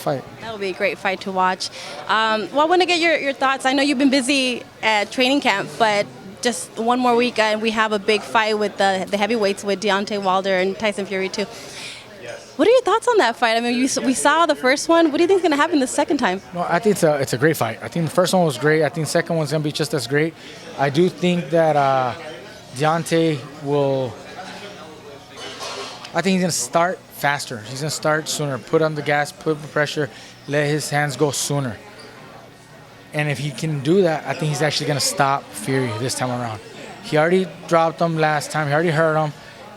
fight. That will be a great fight to watch. Well, I want to get your thoughts. I know you've been busy at training camp, but just one more week and we have a big fight with the heavyweights with Deontay Wilder and Tyson Fury too. What are your thoughts on that fight? I mean, we saw the first one. What do you think is going to happen the second time? No, I think it's a great fight. I think the first one was great. I think the second one's going to be just as great. I do think that Deontay will... I think he's going to start faster. He's going to start sooner. Put on the gas, put the pressure, let his hands go sooner. And if he can do that, I think he's actually going to stop Fury this time around. He already dropped him last time. He already hurt him,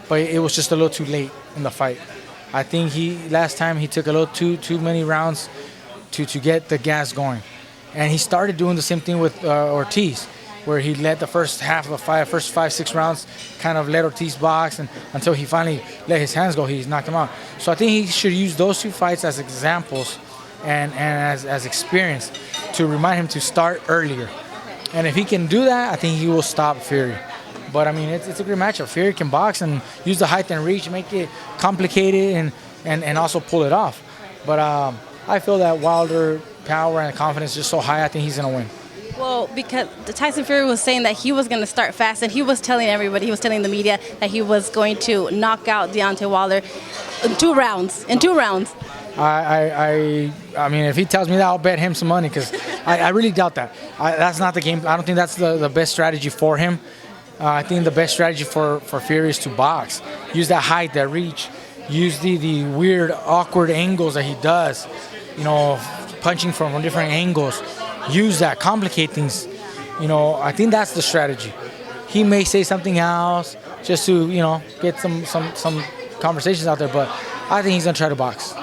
but it was just a little too late in the fight. I think last time he took a little too many rounds to get the gas going. And he started doing the same thing with Ortiz, where he let the first half of the fight, first 5-6 rounds, kind of let Ortiz box, and until he finally let his hands go, he knocked him out. So I think he should use those two fights as examples and as experience to remind him to start earlier. And if he can do that, I think he will stop Fury. But I mean, it's a great matchup. Fury can box and use the height and reach, make it complicated, and also pull it off. But I feel that Wilder power and confidence is just so high, I think he's going to win. Well, because Tyson Fury was saying that he was going to start fast, and he was telling everybody, he was telling the media that he was going to knock out Deontay Wilder in 2 rounds. I mean, if he tells me that, I'll bet him some money, because I really doubt that. That's not the game. I don't think that's the best strategy for him. I think the best strategy for Fury is to box. Use that height, that reach. Use the weird, awkward angles that he does. You know, punching from different angles. Use that, complicate things. You know, I think that's the strategy. He may say something else just to, you know, get some conversations out there, but I think he's going to try to box.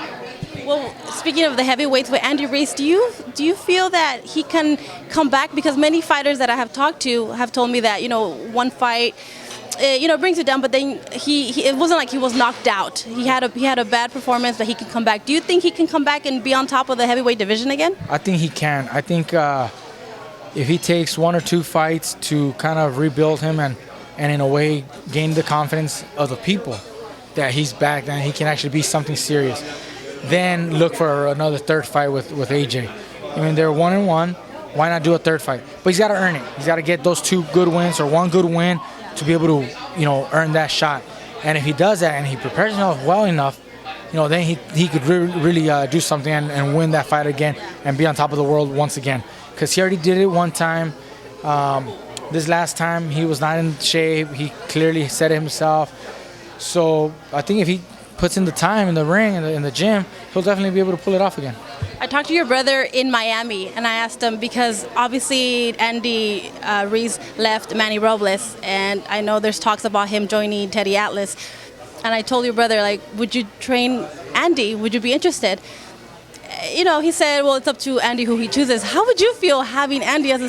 Well, speaking of the heavyweights with Andy Ruiz, do you feel that he can come back? Because many fighters that I have talked to have told me that, you know, one fight, brings you down, but then it wasn't like he was knocked out. He had a bad performance, but he can come back. Do you think he can come back and be on top of the heavyweight division again? I think he can. I think if he takes 1 or 2 fights to kind of rebuild him and in a way gain the confidence of the people that he's back, then he can actually be something serious. Then look for another 3rd fight with AJ. I mean, they're 1-1. Why not do a 3rd fight? But he's got to earn it. He's got to get those 2 good wins or 1 good win to be able to, you know, earn that shot. And if he does that and he prepares himself well enough, you know, then he could really do something and win that fight again and be on top of the world once again. Because he already did it one time. This last time he was not in shape. He clearly said it himself. So I think if he puts in the time in the ring, in the gym, he'll definitely be able to pull it off again. I talked to your brother in Miami, and I asked him, because obviously Andy Ruiz left Manny Robles, and I know there's talks about him joining Teddy Atlas. And I told your brother, like, would you train Andy? Would you be interested? You know, he said, well, it's up to Andy who he chooses. How would you feel having Andy as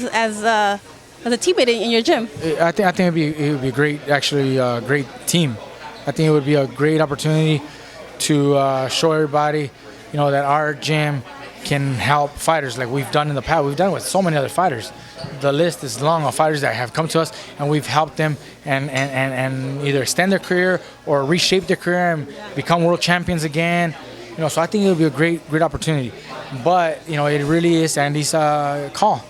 a teammate in your gym? I think it would be a great, actually, great team. I think it would be a great opportunity to show everybody, you know, that our gym can help fighters like we've done in the past. We've done it with so many other fighters. The list is long of fighters that have come to us, and we've helped them and either extend their career or reshape their career and become world champions again. You know, so I think it would be a great opportunity. But, you know, it really is Andy's call.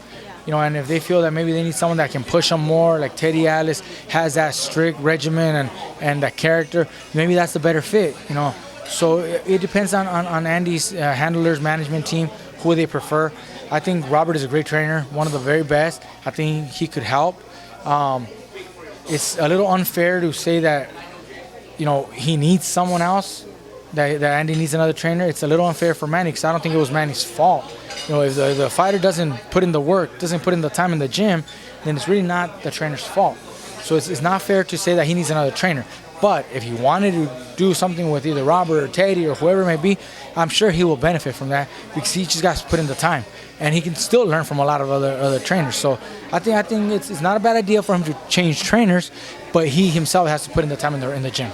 You know, and if they feel that maybe they need someone that can push them more, like Teddy Atlas has that strict regimen and that character, maybe that's the better fit, you know. So it depends on Andy's handlers, management team, who they prefer. I think Robert is a great trainer, one of the very best. I think he could help. It's a little unfair to say that, you know, he needs someone else, that Andy needs another trainer. It's a little unfair for Manny, because I don't think it was Manny's fault. You know, if the fighter doesn't put in the work, doesn't put in the time in the gym, then it's really not the trainer's fault. So it's not fair to say that he needs another trainer. But if he wanted to do something with either Robert or Teddy or whoever it may be, I'm sure he will benefit from that, because he just got to put in the time. And he can still learn from a lot of other trainers. So I think it's not a bad idea for him to change trainers, but he himself has to put in the time in the gym.